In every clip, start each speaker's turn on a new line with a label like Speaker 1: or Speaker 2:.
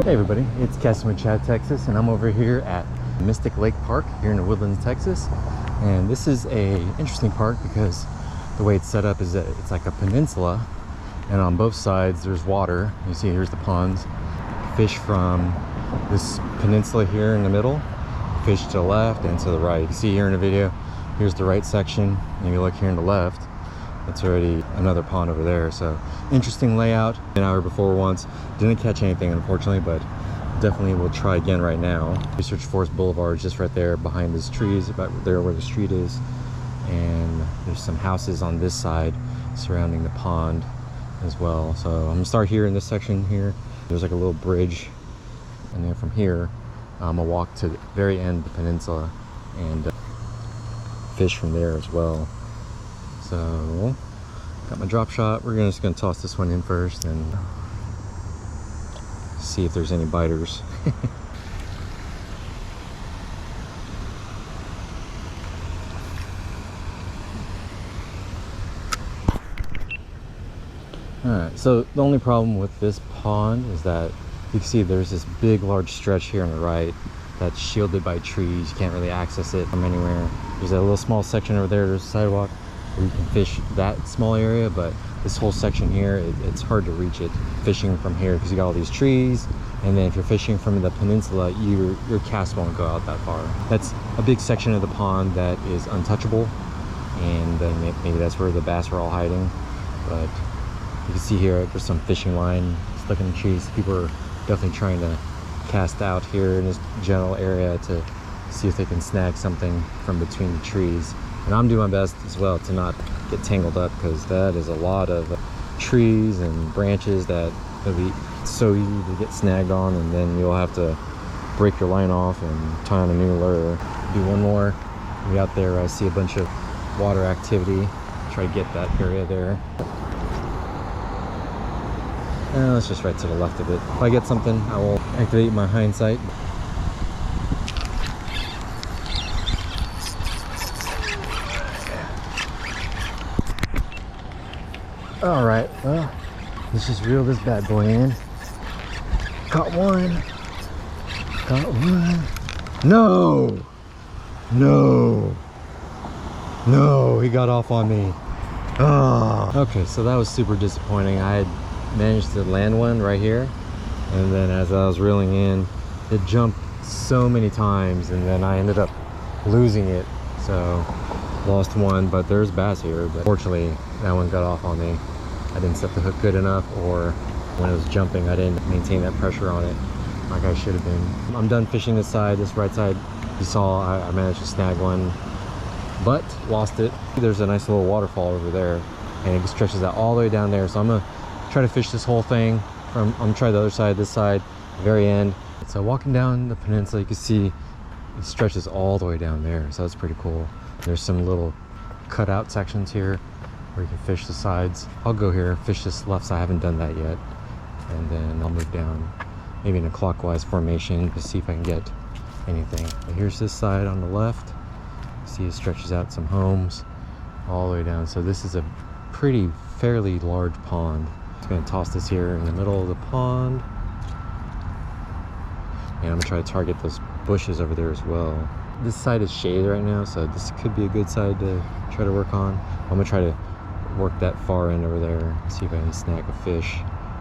Speaker 1: Hey everybody, it's Casting with Chad, Texas, and I'm over here at Mystic Lake Park here in Woodlands, Texas. And this is a interesting park because the way it's set up is that it's like a peninsula, and on both sides there's water. You see here's the ponds. Fish from this peninsula here in the middle, fish to the left and to the right. You see here in the video, here's the right section, and you look here on the left, that's already another pond over there. So interesting layout. An hour before once, didn't catch anything unfortunately, but definitely will try again right now. Research Forest Boulevard is just right there behind these trees, about there where the street is, and there's some houses on this side surrounding the pond as well. So I'm gonna start here in this section here. There's like a little bridge, and then from here I'm gonna walk to the very end of the peninsula and fish from there as well. So got my drop shot. We're just gonna toss this one in first and see if there's any biters. Alright, so the only problem with this pond is that you can see there's this big large stretch here on the right that's shielded by trees. You can't really access it from anywhere. There's a little small section over there, there's a sidewalk where you can fish that small area, but this whole section here, it's hard to reach it fishing from here because you got all these trees, and then if you're fishing from the peninsula, your cast won't go out that far. That's a big section of the pond that is untouchable, and then maybe that's where the bass are all hiding. But you can see here there's some fishing line stuck in the trees. People are definitely trying to cast out here in this general area to see if they can snag something from between the trees. And I'm doing my best as well to not get tangled up, because that is a lot of trees and branches that will be so easy to get snagged on, and then you'll have to break your line off and tie on a new lure. Do one more. We out there, I see a bunch of water activity. Try to get that area there. That's just right to the left of it. If I get something, I will activate my hindsight. All right, well, let's just reel this bad boy in. Caught one. Caught one. No! No! No, he got off on me. Oh. Okay, so that was super disappointing. I had managed to land one right here, and then as I was reeling in, it jumped so many times, and then I ended up losing it. So lost one, but there's bass here, but fortunately that one got off on me. I didn't set the hook good enough, or when it was jumping I didn't maintain that pressure on it like I should have been. I'm done fishing this side, this right side. You saw I managed to snag one, but lost it. There's a nice little waterfall over there, and it stretches out all the way down there. So I'm gonna try to fish this whole thing from, I'm gonna try the other side, this side, the very end. So walking down the peninsula, you can see it stretches all the way down there, so that's pretty cool. There's some little cutout sections here where you can fish the sides. I'll go here, fish this left side. I haven't done that yet, and then I'll move down maybe in a clockwise formation to see if I can get anything. But here's this side on the left. See, it stretches out some homes all the way down. So this is a fairly large pond. I'm gonna toss this here in the middle of the pond, and I'm gonna try to target those bushes over there as well. This side is shaded right now, so this could be a good side to try to work on. I'm gonna try to work that far end over there, see if I can snag a fish,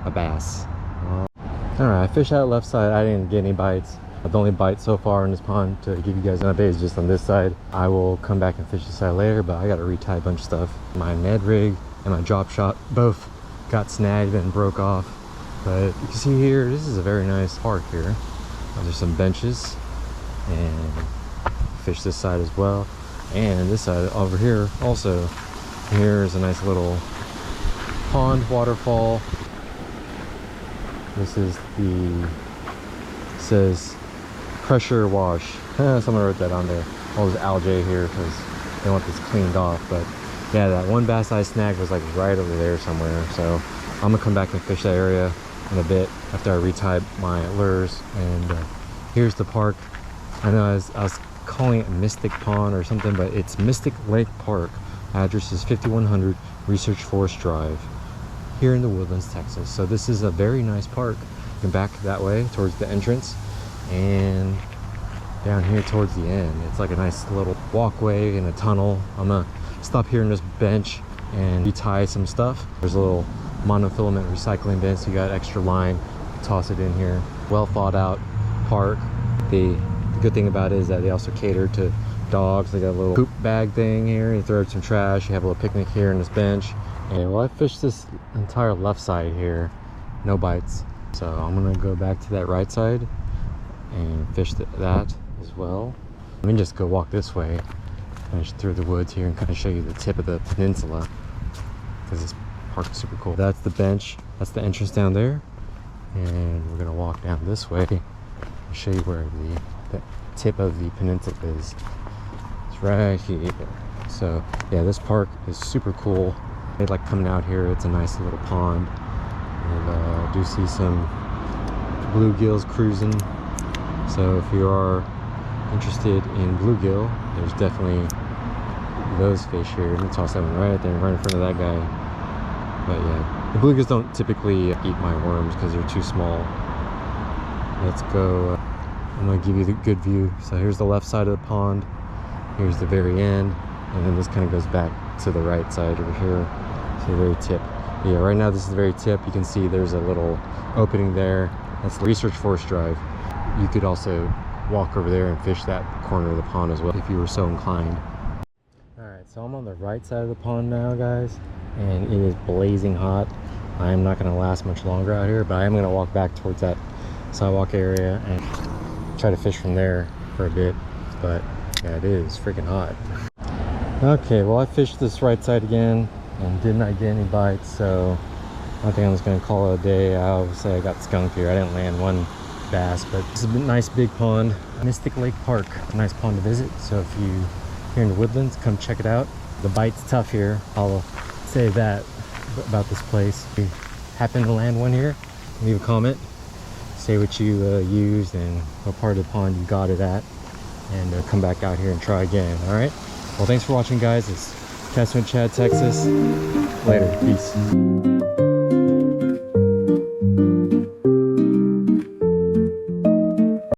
Speaker 1: a bass. All right, I fished that left side. I didn't get any bites. The only bite so far in this pond to give you guys an update is just on this side. I will come back and fish this side later, but I got to retie a bunch of stuff. My Ned Rig and my drop shot both got snagged and broke off. But you can see here, this is a very nice park here. There's some benches, and fish this side as well, and this side over here also. Here's a nice little pond waterfall. This is says pressure wash. Someone wrote that on there. All this algae here because they want this cleaned off. But yeah, that one bass I snagged was like right over there somewhere. So I'm gonna come back and fish that area in a bit after I retie my lures. And here's the park. I know I was calling it Mystic Pond or something, but it's Mystic Lake Park. Address is 5100 Research Forest Drive. here in the Woodlands, Texas. So this is a very nice park. You can back that way towards the entrance, and down here towards the end, it's like a nice little walkway and a tunnel. I'm gonna stop here on this bench and retie some stuff. There's a little monofilament recycling bin, so you got extra line, toss it in here. Well thought out park. The good thing about it is that they also cater to dogs. They got a little poop bag thing here. You throw out some trash, you have a little picnic here on this bench. And well, I fished this entire left side here, no bites. So I'm gonna go back to that right side and fish that as well. Let me just go walk this way, finish through the woods here, and kind of show you the tip of the peninsula, because this park is super cool. That's the bench, that's the entrance down there, and we're gonna walk down this way and show you where the tip of the peninsula is. It's right here. So yeah, this park is super cool. I like coming out here. It's a nice little pond, and I do see some bluegills cruising. So if you are interested in bluegill, there's definitely those fish here. Let me toss that one right there, right in front of that guy. But yeah, the bluegills don't typically eat my worms because they're too small. Let's go. I'm gonna give you the good view. So here's the left side of the pond, here's the very end, and then this kind of goes back to the right side over here, to the very tip. Yeah, right now this is the very tip. You can see there's a little opening there. That's the Research Forest Drive. You could also walk over there and fish that corner of the pond as well if you were so inclined. All right, so I'm on the right side of the pond now, guys, and it is blazing hot. I am not gonna last much longer out here, but I am gonna walk back towards that sidewalk area and try to fish from there for a bit. But yeah, it is freaking hot. Okay, well, I fished this right side again and did not get any bites, so I think I'm just gonna call it a day. I would say I got skunked here. I didn't land one bass, but this is a nice big pond, Mystic Lake Park. A nice pond to visit, so if you're here in the Woodlands, come check it out. The bite's tough here, I'll say that about this place. If you happen to land one here, leave a comment, say what you used and what part of the pond you got it at, and come back out here and try again. All right, well, thanks for watching, guys. It's Casting with Chad, Texas. Later, peace.